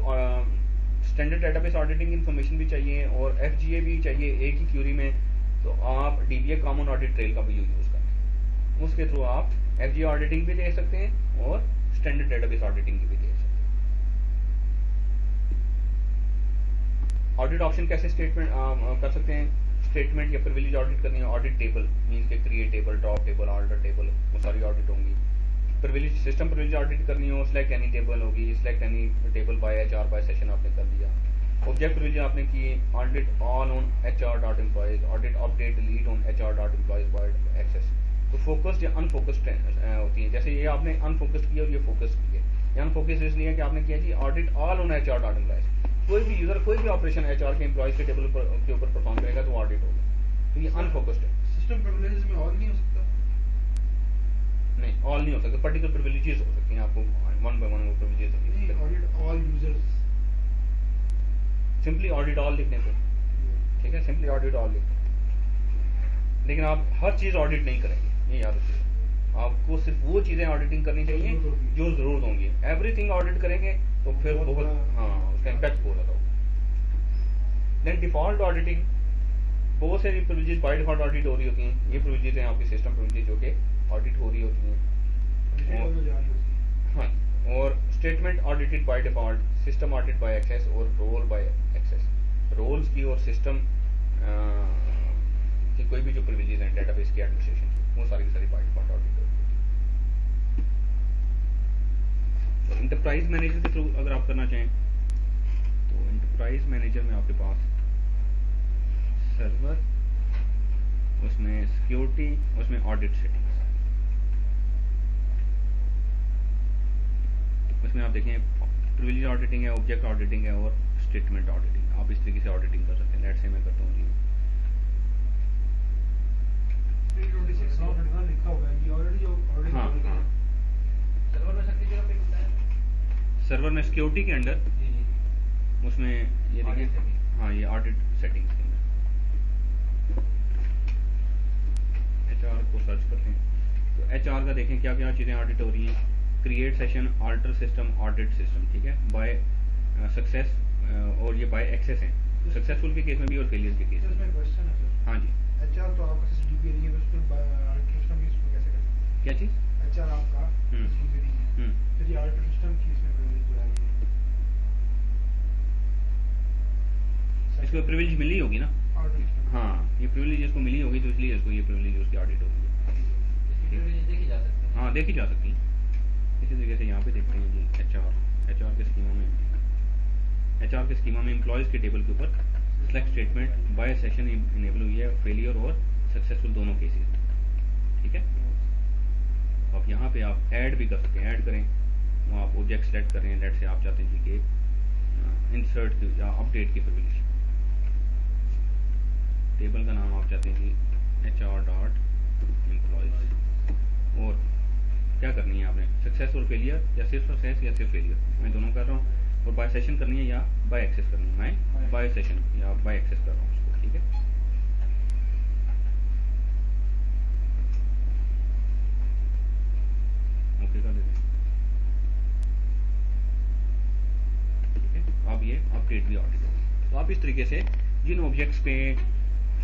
[SPEAKER 1] स्टैंडर्ड डेटाबेस ऑडिटिंग इन्फॉर्मेशन भी चाहिए और FGA भी चाहिए एक ही क्यूरी में, तो आप डीबीए कॉमन ऑडिट ट्रेल का भी यूज करें। उसके थ्रू आप FGA ऑडिटिंग भी दे सकते हैं और स्टैंडर्ड डेटाबेस ऑडिटिंग की भी दे सकते हैं। ऑडिट ऑप्शन कैसे स्टेटमेंट कर सकते हैं, स्टेटमेंट या प्रिविलेज ऑडिट करनी है, ऑडिट टेबल मींस के create table, drop table, order table, वो सारी ऑडिट होंगी। प्रिविलेज सिस्टम प्रिविलेज ऑडिट करनी हो, सिलेक्ट एनी टेबल होगी, select any table by HR bye session आपने कर दिया। ऑब्जेक्ट प्रिविलेज आपने की, audit all on HR.employees, audit update delete on HR.employees bye access. तो फोकस्ड या अनफोकस्ड होती है, जैसे ये आपने अनफोकस्ड किया और ये फोकस किया। ये अनफोकस्ड इसलिए कि आपने किया जी ऑडिट ऑल ऑन HR.employees। कोई भी यूजर कोई भी ऑपरेशन HR के एम्प्लॉयज के टेबल के ऊपर परफॉर्म करेगा तो ऑडिट होगा, तो ये अनफोकस्ड है।
[SPEAKER 4] सिस्टम प्रिविलेजेस में ऑल नहीं हो सकता?
[SPEAKER 1] नहीं, ऑल नहीं हो सकता, पर्टिकुलर प्रिविलेजेस हो सकती हैं, आपको वन बाय वन वो प्रिविलेजेस
[SPEAKER 4] नहीं, audit all users,
[SPEAKER 1] simply audit all लिखने पे, ठीक है, सिंपली ऑडिट ऑल लिखते। लेकिन आप हर चीज ऑडिट नहीं करेंगे, ये याद रखिए। आपको सिर्फ वो चीजें ऑडिटिंग करनी चाहिए जो जरूरत होंगी। एवरीथिंग ऑडिट करेंगे तो फिर बहुत उसका इम्पैक्ट बहुत ज्यादा होगा। देन डिफॉल्ट ऑडिटिंग, बहुत सारी प्रिविलेजेस बाय डिफॉल्ट ऑडिट हो रही होती हैं। ये प्रिविलेजेस हैं आपकी सिस्टम प्रिविलेजेस जो कि ऑडिट हो रही होती हैं। हाँ, और statement audited by default, system audit bye access और रोल बाय एक्सेस। रोल्स की और सिस्टम की कोई भी जो प्रिविलेजेस हैं डेटाबेस की एडमिनिस्ट्रेशन की, वो सारी की सारी बाय डिफॉल्ट ऑडिट होती है। तो इंटरप्राइज मैनेजर के थ्रू अगर आप करना चाहें तो इंटरप्राइज मैनेजर में आपके पास सर्वर, उसमें सिक्योरिटी, उसमें ऑडिट सेटिंग्स, उसमें आप देखें प्रिविलेज ऑडिटिंग है, ऑब्जेक्ट ऑडिटिंग है और स्टेटमेंट ऑडिटिंग। आप इस तरीके से ऑडिटिंग कर सकते हैं। लेट्स से मैं करता हूँ जी
[SPEAKER 4] 326 लिखा हुआ है, ये ऑलरेडी जो ऑडिट
[SPEAKER 1] हाँ, हाँ।
[SPEAKER 2] सर्वर में सबकी जगह पे होता है।
[SPEAKER 1] सर्वर में सिक्योरिटी के अंदर
[SPEAKER 2] जी जी।
[SPEAKER 1] उसमें ये
[SPEAKER 2] Audit
[SPEAKER 1] देखिए,
[SPEAKER 2] setting।
[SPEAKER 1] हाँ, ये ऑडिट सेटिंग्स के अंदर HR को सर्च करते हैं तो HR का देखें क्या क्या चीज़ें ऑडिट हो रही हैं। Create session, alter system, audit system, ठीक है, बाय सक्सेस और ये बाय एक्सेस हैं, सक्सेसफुल के केस में भी और फेलियर के केस
[SPEAKER 4] इसमें
[SPEAKER 1] में।
[SPEAKER 4] क्वेश्चन है सर।
[SPEAKER 1] हाँ जी,
[SPEAKER 4] HR तो आपका सिस्टम नहीं है, उसमें ऑडिट सिस्टम की इसमें कैसे करते
[SPEAKER 1] क्या चीज़?
[SPEAKER 4] हैं? HR आपका सिस्टम नहीं है, फिर ये ऑडिट सिस्टम की इसमें प्रिविलेज जो है
[SPEAKER 1] इसको प्रिविलेज मिली होगी ना।
[SPEAKER 4] Audit system.
[SPEAKER 1] हाँ, ये प्रिविलेज इसको मिली होगी तो इसलिए इसको ये प्रिविलेज उसकी ऑडिट होगी।
[SPEAKER 2] इसकी privilege देखी जा सकती है।
[SPEAKER 1] हाँ, देखी जा सकती है। इसी तरीके से यहाँ पे देखते हैं जी HR के स्कीमा में एम्प्लॉयज के टेबल के ऊपर select statement by session enable हुई है, फेलियर और सक्सेसफुल दोनों केसेस में, ठीक है। अब यहाँ पे आप ऐड भी कर सकते हैं, ऐड करें, वो आप ऑब्जेक्ट सेलेक्ट करें। लेट से आप चाहते हैं जी कि इंसर्ट या अपडेट की प्रिविलेज, टेबल का नाम आप चाहते हैं जी HR.employees, और क्या करनी है आपने, सक्सेस और फेलियर या सिर्फ सक्सेस या सिर्फ फेलियर, मैं दोनों कर रहा हूँ। और बाय सेशन करनी है या बाय एक्सेस करनी है, मैं बाय सेशन या बाय एक्सेस कर रहा हूँ उसको, ठीक है। ओके ये अपडेट भी ऑडिट होगी। तो आप इस तरीके से जिन ऑब्जेक्ट्स पे,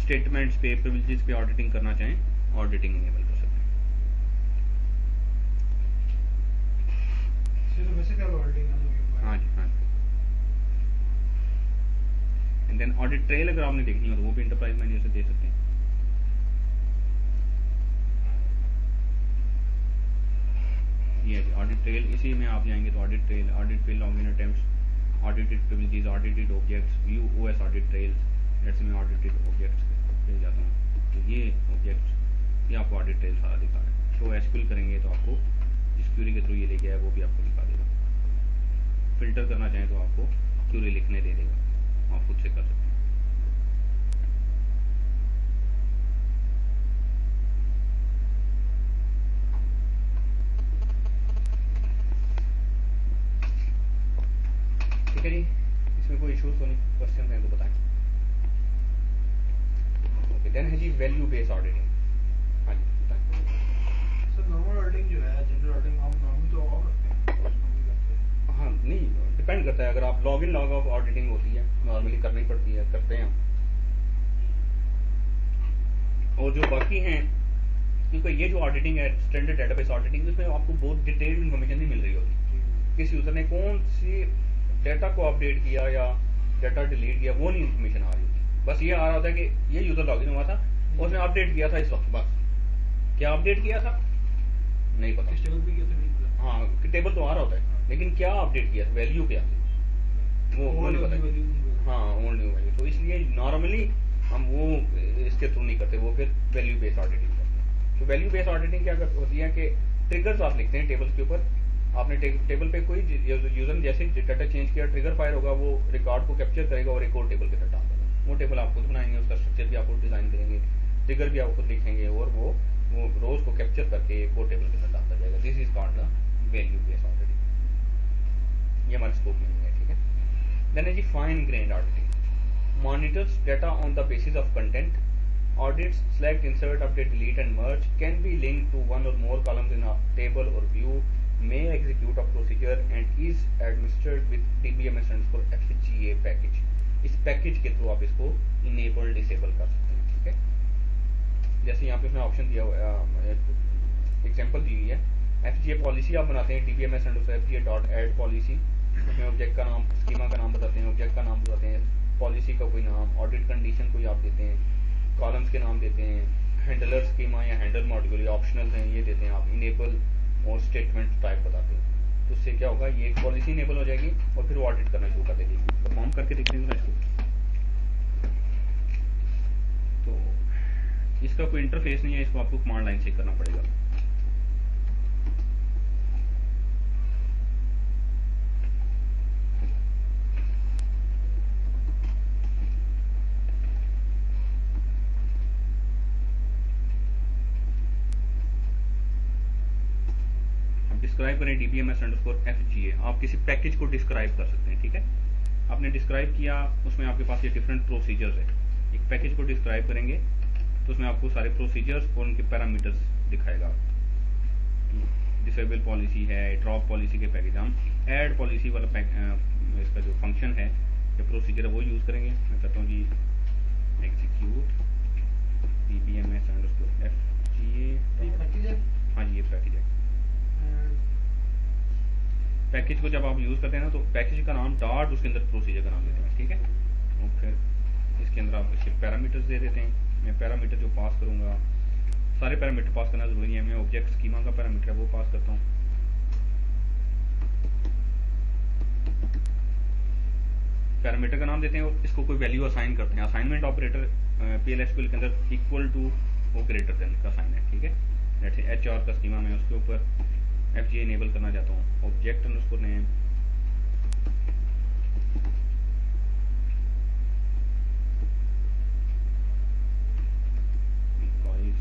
[SPEAKER 1] स्टेटमेंट्स पे, प्रिविलेजेस पे ऑडिटिंग करना चाहें, ऑडिटिंग इनेबल कर सकते हैं।
[SPEAKER 4] तो वैसे क्या ऑडिटिंग है?
[SPEAKER 1] हाँ जी, हाँ जी। एंड देन ऑडिट ट्रेल अगर आपने देखनी हो तो वो भी इंटरप्राइज मेन्यू से दे सकते हैं। ये है ऑडिट ट्रेल, इसी में आप जाएंगे तो audit trail, audit trail login attempts, audited privileges, audited objects, view OS audit trails. जैसे मैं ऑडिटेड ऑब्जेक्ट्स पे जाता हूँ तो ये ऑब्जेक्ट्स, ये आपको ऑडिट ट्रेल सारा दिखा रहा है। शो एसक्यूएल करेंगे तो आपको जिस क्यूरी के थ्रू ये लेके आया वो भी आपको दिखा देगा। फिल्टर करना चाहें तो आपको क्यूरी लिखने दे देगा, आप खुद से कर सकते हैं। ठीक है जी, इसमें कोई इश्यूज तो नहीं, क्वेश्चन हैं तो बताएं। ओके, देन है जी वैल्यू बेस्ड ऑडिटिंग। हाँ जी बताएं।
[SPEAKER 4] सर नॉर्मल ऑडिटिंग जो है, जनरल ऑडिटिंग हम नॉर्मल तो ऑफ रखते हैं, नॉर्मल करते हैं।
[SPEAKER 1] हाँ नहीं, डिपेंड करता है। अगर आप log in log of auditing होती है, नॉर्मली करनी पड़ती है, करते हैं हम। और जो बाकी हैं, क्योंकि ये जो ऑडिटिंग है स्टैंडर्ड डेटाबेस ऑडिटिंग, उसमें आपको बहुत डिटेल्ड इन्फॉर्मेशन नहीं मिल रही होती। किस यूजर ने कौन सी डेटा को अपडेट किया या डेटा डिलीट किया, वो नहीं इन्फॉर्मेशन आ रही होती। बस ये आ रहा होता है कि ये यूजर लॉगिन हुआ था, उसने अपडेट किया था इस वक्त, बस। क्या अपडेट किया था नहीं पता।
[SPEAKER 4] टेबल भी किया था?
[SPEAKER 1] हाँ, टेबल तो आ रहा होता है, लेकिन क्या अपडेट किया था, वैल्यू क्या थी, वो नहीं पता। हाँ, ओल्ड न्यू वैल्यू। तो इसलिए नॉर्मली हम वो इसके थ्रू नहीं करते, वो फिर वैल्यू बेस्ड ऑडिटिंग करते हैं। तो वैल्यू बेस्ड ऑडिटिंग क्या होती है कि ट्रिगर्स आप लिखते हैं टेबल्स के ऊपर। आपने टेबल पे कोई यूजर जैसे डाटा चेंज किया, ट्रिगर फायर होगा, वो रिकॉर्ड को कैप्चर करेगा और एक और टेबल के अंदर डाल देगा। वो टेबल आप खुद बनाएंगे, उसका स्ट्रक्चर भी आप खुद डिजाइन करेंगे, ट्रिगर भी आप खुद लिखेंगे, और वो रोज को कैप्चर करके एक और टेबल के अंदर डालता जाएगा। This is called the value based auditing. ये हमारे स्कोप में नहीं है, ठीक है। देन है जी fine grained auditing. Monitors data on the basis of content. Audits select, insert, update, delete and merge can be linked to one or more columns in a table or view, may execute a procedure and is administered with DBMS_FGA package. इस package के थ्रू आप इसको enable disable कर सकते हैं, ठीक है। जैसे यहाँ पे उसने ऑप्शन दिया हुआ, एग्जांपल दी हुई है, FGA पॉलिसी आप बनाते हैं, DBMS_FGA.add पॉलिसी। उसमें ऑब्जेक्ट का नाम, स्कीमा का नाम बताते हैं, ऑब्जेक्ट का नाम बताते हैं, पॉलिसी का कोई नाम, ऑडिट कंडीशन कोई आप देते हैं, कॉलम्स के नाम देते हैं, हैंडलर स्कीमा या हैंडल मॉड्यूल या ऑप्शनल हैं ये देते हैं आप, इनेबल और स्टेटमेंट टाइप बताते हैं। तो उससे क्या होगा, ये एक पॉलिसी इनेबल हो जाएगी और फिर वो ऑडिट करना शुरू कर देगी। परफॉर्म करके देखते हैं इसको। तो इसका कोई इंटरफेस नहीं है, इसको आपको कमांड लाइन से करना पड़ेगा। डिस्क्राइब करें DBMS_FGA। आप किसी पैकेज को डिस्क्राइब कर सकते हैं, ठीक है। आपने डिस्क्राइब किया, उसमें आपके पास ये डिफरेंट प्रोसीजर्स है। एक पैकेज को डिस्क्राइब करेंगे तो उसमें आपको सारे प्रोसीजर्स और उनके पैरामीटर्स दिखाएगा। डिसेबल पॉलिसी है, ड्रॉप पॉलिसी के पैकेज, हम ऐड पॉलिसी वाला इसका जो फंक्शन है या प्रोसीजर है वो यूज करेंगे। मैं कहता हूँ जी एग्जीक्यूट DBMS_FGA। हाँ जी, ये पैकेज है। पैकेज को जब आप यूज करते हैं ना, तो पैकेज का नाम डॉट उसके अंदर प्रोसीजर का नाम देते हैं, ठीक है। और फिर इसके अंदर आप इसके पैरामीटर्स दे देते हैं। मैं पैरामीटर जो पास करूंगा, सारे पैरामीटर पास करना जरूरी है। मैं ऑब्जेक्ट स्कीमा का पैरामीटर है वो पास करता हूँ। पैरामीटर का नाम देते हैं और इसको कोई वैल्यू असाइन करते हैं। असाइनमेंट ऑपरेटर PL/SQL के अंदर इक्वल टू वो ग्रेटर देन का साइन है, ठीक है। जैसे HR का स्कीमा में उसके ऊपर FGA इनेबल करना चाहता हूँ, ऑब्जेक्ट अंडरस्कोर नेम, एम्प्लॉइज।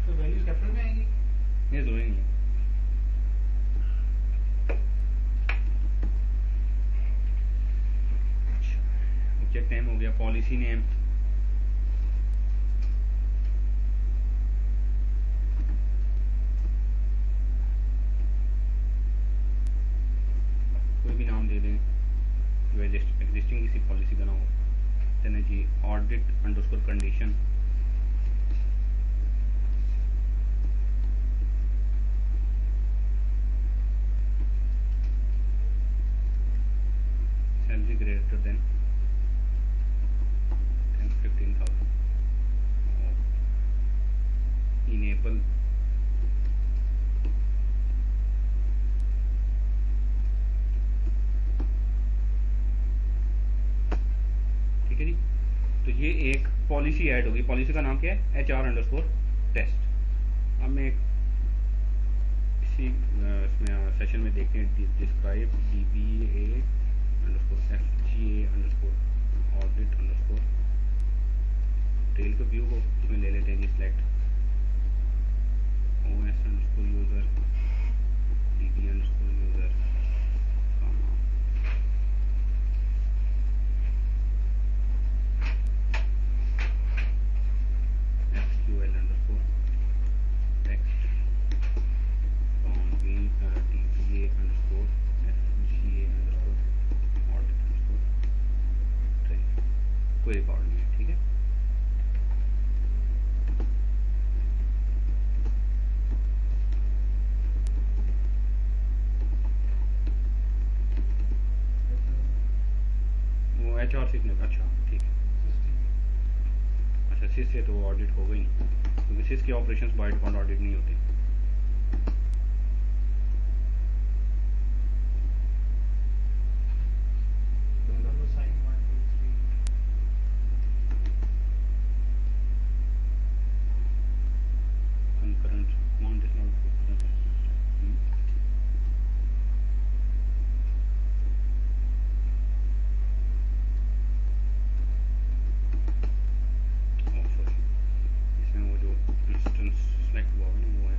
[SPEAKER 4] तो वैल्यूज कैपिटल में आएंगी?
[SPEAKER 1] ये जरूरी नहीं है। ऑब्जेक्ट नेम हो गया, पॉलिसी नेम, कोई भी नाम दे दें। एग्जिस्टिंग किसी पॉलिसी का ना हो। देन है जी audit underscore condition, salary greater than 15,000 enable ठीक है जी। तो ये एक पॉलिसी ऐड होगी, पॉलिसी का नाम क्या है, HR_टेस्ट। अब मैं इसी इसमें सेशन में देखते हैं डिस्क्राइब DBA_FGA_ ट्रेल के व्यू को इसमें ले लेते हैं जी, select OS_user DB_user SQL_text DBA_FGA_audit_trail, कोई रिकॉर्ड नहीं है, ठीक है। वो HR से अच्छा ठीक है। अच्छा सिस से तो ऑडिट हो गई, क्योंकि सिस के ऑपरेशंस बाय डिफॉल्ट ऑडिट नहीं होते। Concurrent command is not sorry, इसमें वो जो इंस्टेंस सेलेक्ट हुआ है वो है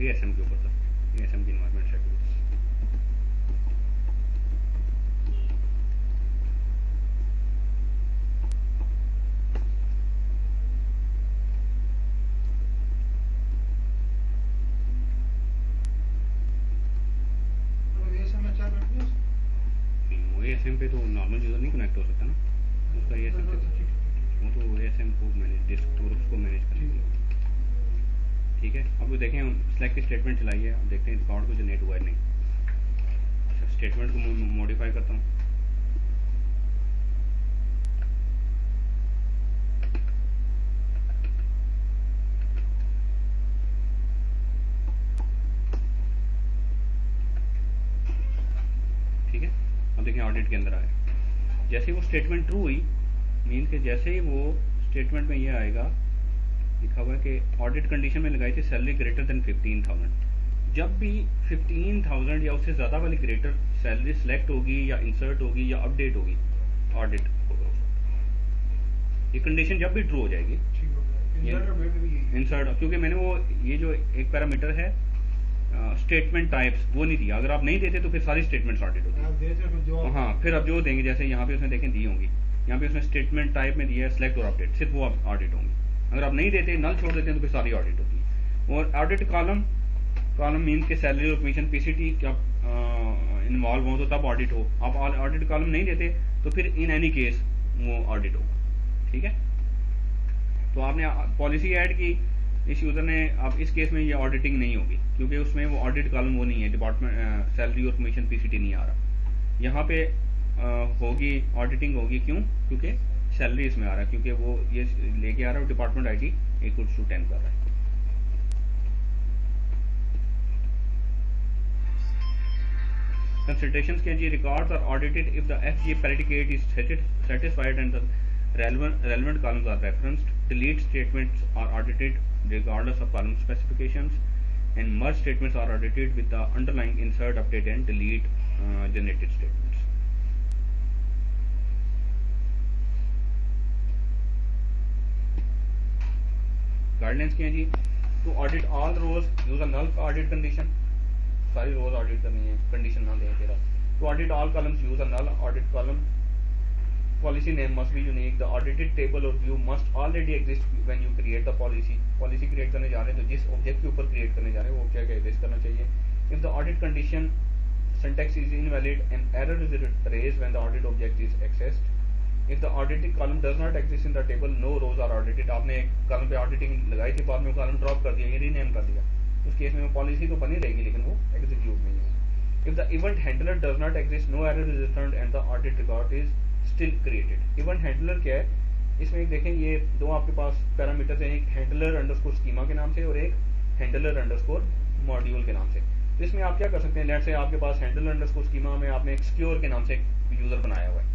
[SPEAKER 1] ASM के ऊपर था, ASM की इन्वायरमेंट शेड्यूल्स। ASM पे तो नॉर्मल यूजर नहीं कनेक्ट हो सकता ना, उसका ASM पे वो तो ASM को मैनेज डेस्कटॉप को मैनेज करेंगे, ठीक है। अब वो देखें हम सिलेक्ट स्टेटमेंट चलाइए, अब देखते हैं रिकॉर्ड को जनरेट हुआ है नहीं। अच्छा स्टेटमेंट को मॉडिफाई करता हूँ, ठीक है। अब देखें ऑडिट के अंदर आया, जैसे ही वो स्टेटमेंट ट्रू हुई, मीन के जैसे ही वो स्टेटमेंट में ये आएगा लिखा हुआ है कि ऑडिट कंडीशन में लगाई थी सैलरी ग्रेटर देन 15,000। जब भी 15,000 या उससे ज़्यादा वाली ग्रेटर सैलरी सिलेक्ट होगी या इंसर्ट होगी या अपडेट होगी, ऑडिट होगा। ये कंडीशन जब भी ट्रू हो जाएगी, इंसर्ट, क्योंकि मैंने वो ये जो एक पैरामीटर है स्टेटमेंट टाइप्स वो नहीं दिया। अगर आप नहीं देते तो फिर सारी स्टेटमेंट्स ऑडिट होती है। हाँ फिर अब जो देंगे, जैसे यहाँ पे उसने देखें दी होंगी, यहाँ पे उसने स्टेटमेंट टाइप में दिया है सिलेक्ट और अपडेट, सिर्फ वो ऑडिट होंगी। अगर आप नहीं देते, नल छोड़ देते हैं, तो फिर सारी ऑडिट होती है। और ऑडिट कॉलम मीन के सैलरी और कमीशन PCT जब इन्वॉल्व हो तो तब ऑडिट हो। आप ऑडिट कॉलम नहीं देते तो फिर इन एनी केस वो ऑडिट होगा, ठीक है। तो आपने पॉलिसी ऐड की, इस यूजर ने, अब इस केस में ये ऑडिटिंग नहीं होगी, क्योंकि उसमें वो ऑडिट कॉलम वो नहीं है, डिपार्टमेंट सैलरी और कमीशन PCT नहीं आ रहा। यहाँ पे होगी ऑडिटिंग होगी, क्यों? क्योंकि सैलरी इसमें आ रहा है, क्योंकि वो ये लेके आ रहा है डिपार्टमेंट ID = 10 कर रहा है। Considerations can be records are audited if the FGA predicate is satisfied and the relevant columns are referenced. Delete statements are audited regardless of column specifications, and merge statements are audited with the underlying insert, update and delete generated statements. Guidelines क्या है जी? To audit all rows, use a null audit condition. सारी रोज audit करनी है, condition ना दें तेरा। To audit all columns use a null audit column policy name must be unique, the audited table or view must already exist when you create the policy create करने जा रहे हैं तो जिस ऑब्जेक्ट के ऊपर क्रिएट करने जा रहे हैं वो क्या क्या एग्जिस्ट करना चाहिए. If the audit condition syntax is invalid, an error is raised when the audit object is accessed. If the auditing column does not exist in the table, no rows are audited. आपने column पे auditing लगाई थी, बाद में column drop कर दिया, ये rename कर दिया, उस केस में वो पॉलिसी तो बनी रहेगी लेकिन वो एग्जीक्यूट नहीं होगी. If the event handler does not exist, no error is returned and the audit record is still created. Event handler क्या है, इसमें एक देखें ये दो आपके पास पैरामीटर्स हैं, एक हैंडलर अंडरस्कोर स्कीमा के नाम से और एक हैंडलर अंडरस्कोर मॉड्यूल के नाम से. तो इसमें आप क्या कर सकते हैं, लेट से आपके पास हैंडलर अंडरस्कोर स्कीमा में आपने एक सिक्योर के नाम से एक यूजर बनाया हुआ है,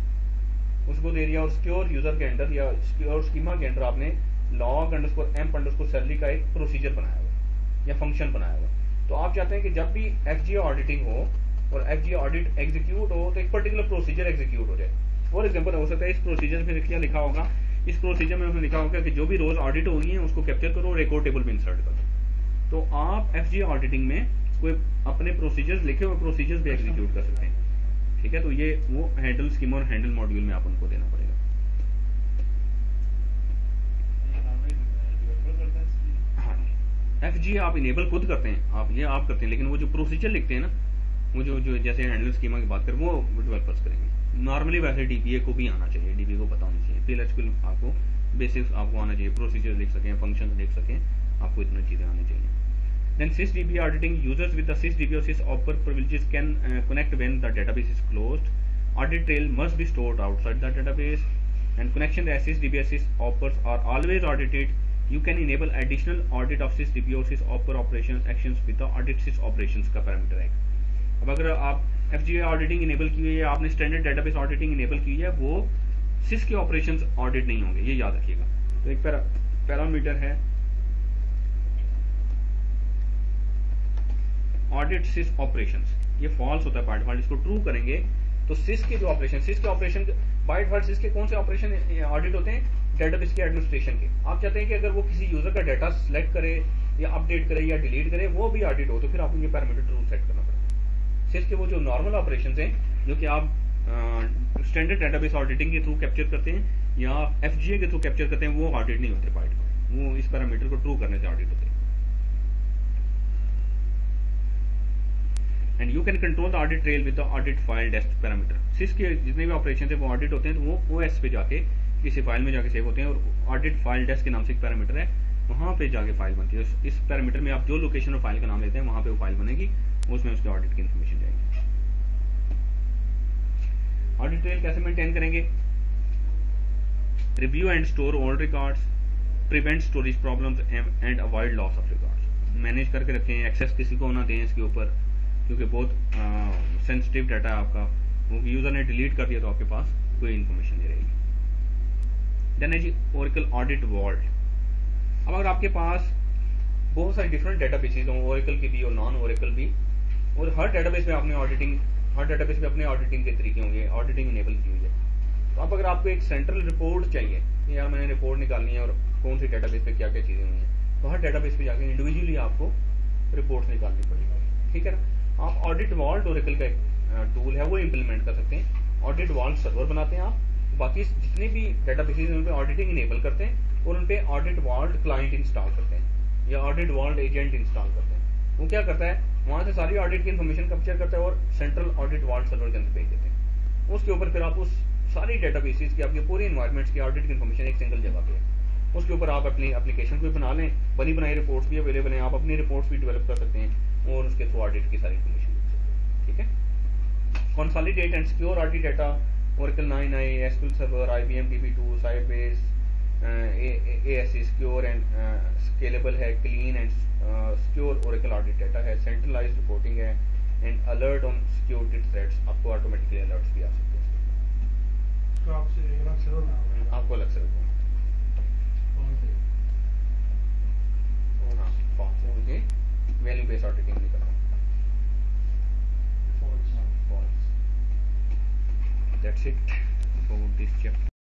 [SPEAKER 1] उसको दे दिया और सिक्योर यूजर के अंडर या सिक्योर स्कीमा के अंदर आपने log underscore amp underscore salary का एक प्रोसीजर बनाया हुआ है या फंक्शन बनाया हुआ है. तो आप चाहते हैं कि जब भी एफजीए ऑडिटिंग हो और एफजीए ऑडिट एग्जीक्यूट हो तो एक पर्टिकुलर प्रोसीजर एग्जीक्यूट हो जाए. फॉर एग्जांपल हो सकता है इस प्रोसीजर में क्या लिखा होगा, इस प्रोसीजर में उसने लिखा होगा कि जो भी रोज ऑडिट हो गई है उसको कैप्चर करो और रिकॉर्ड टेबल में इंसर्ट करो. तो आप एफजीए ऑडिटिंग में कोई अपने प्रोसीजर्स लिखे हुए प्रोसीजर्स भी एग्जीक्यूट कर सकते हैं. ठीक है, तो ये वो हैंडल स्कीमा और हैंडल मॉड्यूल में आप उनको देना पड़ेगा. एफजीए आप इनेबल खुद करते हैं, आप ये आप करते हैं, लेकिन वो जो प्रोसीजर लिखते हैं ना, वो जो जैसे हैंडल स्कीमा की बात करें वो डेवलपर्स करेंगे. नॉर्मली वैसे डीपीए को भी आना चाहिए, डीपीए को पता होना चाहिए, पीएलएचपी आपको बेसिक्स आपको आना चाहिए, प्रोसीजर लिख सकें, फंक्शन लिख सकें, आपको इतनी चीजें आनी चाहिए. Then sysdb auditing, users with the sysdb or sysopper privileges can connect when the database is closed. Audit trail must be stored outside the database and connection as sysdb or sysoppers are always audited. You can enable additional audit of sysdb or sysopper operations actions with the audit sys operations का parameter है. अब अगर आप FGA auditing enable की हुई है, आपने standard database auditing enable की है, वो सिस के ऑपरेशंस ऑडिट नहीं होंगे, ये याद रखिएगा. तो एक पैरामीटर है ऑडिट सिस ऑपरेशंस, ये फॉल्स होता है बाय डिफॉल्ट, इसको ट्रू करेंगे तो सिस के जो ऑपरेशन, सिस के ऑपरेशन बाय डिफॉल्ट सिस के कौन से ऑपरेशन ऑडिट होते हैं, डेटाबेस के एडमिनिस्ट्रेशन के. आप चाहते हैं कि अगर वो किसी यूजर का डाटा सिलेक्ट करे या अपडेट करे या डिलीट करे वो भी ऑडिट हो, तो फिर आपको ये पैरामीटर ट्रू सेट करना पड़ेगा. सिस के वो जो नॉर्मल ऑपरेशंस हैं जो कि आप स्टैंडर्ड डेटाबेस ऑडिटिंग के थ्रू कैप्चर करते हैं या एफजीए के थ्रू कैप्चर करते हैं, वो ऑडिट नहीं होते बाय डिफॉल्ट, वो इस पैरामीटर को ट्रू करने से ऑडिट होते हैं. And you can control the audit trail with the audit file dest parameter. Sys के जितने भी ऑपरेशन है वो ऑडिट होते हैं तो वो ओएस पे जाके किसी फाइल में जाके सेव होते हैं, और ऑडिट फाइल डेस्क के नाम से एक पैरामीटर है, वहां पे जाके फाइल बनती है. इस पैरामीटर में आप जो लोकेशन और फाइल का नाम लेते हैं वहां पे वो फाइल बनेगी, उसमें उसके ऑडिट की इन्फॉर्मेशन जाएगी. ऑडिट ट्रेल कैसे मेंटेन करेंगे, review and store old records, prevent storage problems and avoid loss of records. Manage करके रखें, एक्सेस किसी को ना दें इसके ऊपर, क्योंकि बहुत सेंसिटिव डाटा है आपका, वो यूजर ने डिलीट कर दिया तो आपके पास कोई इन्फॉर्मेशन नहीं रहेगी. देन है जी ओरेकल ऑडिट वॉल्ट. अब अगर आपके पास बहुत सारी डिफरेंट डेटाबेसेस हों, ओरेकल की भी और नॉन ओरेकल भी, और हर डेटाबेस पे आपने ऑडिटिंग, हर डेटाबेस पे अपने ऑडिटिंग के तरीके होंगे, ऑडिटिंग इनेबल की हुई है. तो अब अगर आपको एक सेंट्रल रिपोर्ट चाहिए कि यार मैंने रिपोर्ट निकालनी है और कौन सी डेटाबेस पे क्या क्या चीजें हुई हैं, तो हर डेटाबेस पे जाके इंडिविजुअली आपको रिपोर्ट्स निकालनी पड़ेगी. ठीक है ना. आप ऑडिट वॉल्ट ओरेकल का एक टूल है वो इम्प्लीमेंट कर सकते हैं. ऑडिट वॉल्ट सर्वर बनाते हैं आप, बाकी जितने भी डेटाबेसेस हैं उन पे ऑडिटिंग इनेबल करते हैं और उन पे ऑडिट वॉल्ट क्लाइंट इंस्टॉल करते हैं या ऑडिट वॉल्ट एजेंट इंस्टॉल करते हैं. वो क्या करता है, वहां से सारी ऑडिट की इन्फॉर्मेशन कैप्चर करता है और सेंट्रल ऑडिट वॉल्ट सर्वर के अंदर भेज देते हैं. उसके ऊपर फिर आप उस सारी डेटाबेसेस की, आपके पूरे एनवायरमेंट्स की ऑडिट की इन्फॉर्मेशन एक सिंगल जगह पे है. उसके ऊपर आप अपनी एप्लीकेशन को बना लें, बनी बनाई रिपोर्ट्स भी अवेलेबल हैं, आप अपनी रिपोर्ट्स भी डेवलप कर सकते हैं और उसके थ्रू ऑडिट की सारी इन्फॉर्मेशन लिख सकते हैं. ठीक है. Consolidate and secure audit data, Oracle 9i, SQL Server, IBM DB2, Sybase, ASC Secure and Scalable है, Clean and Secure Oracle Audit Data है, Centralized Reporting है, and Alert on Security Threats. आपको ऑटोमेटिकली अलर्ट्स भी आ सकते हैं.
[SPEAKER 4] तो आपसे अलग सर्वर ना होगा,
[SPEAKER 1] आपको अलग से रखना मुझे वैल्यू बेस्ड ऑडिटिंग नहीं करना. That's it about this chapter.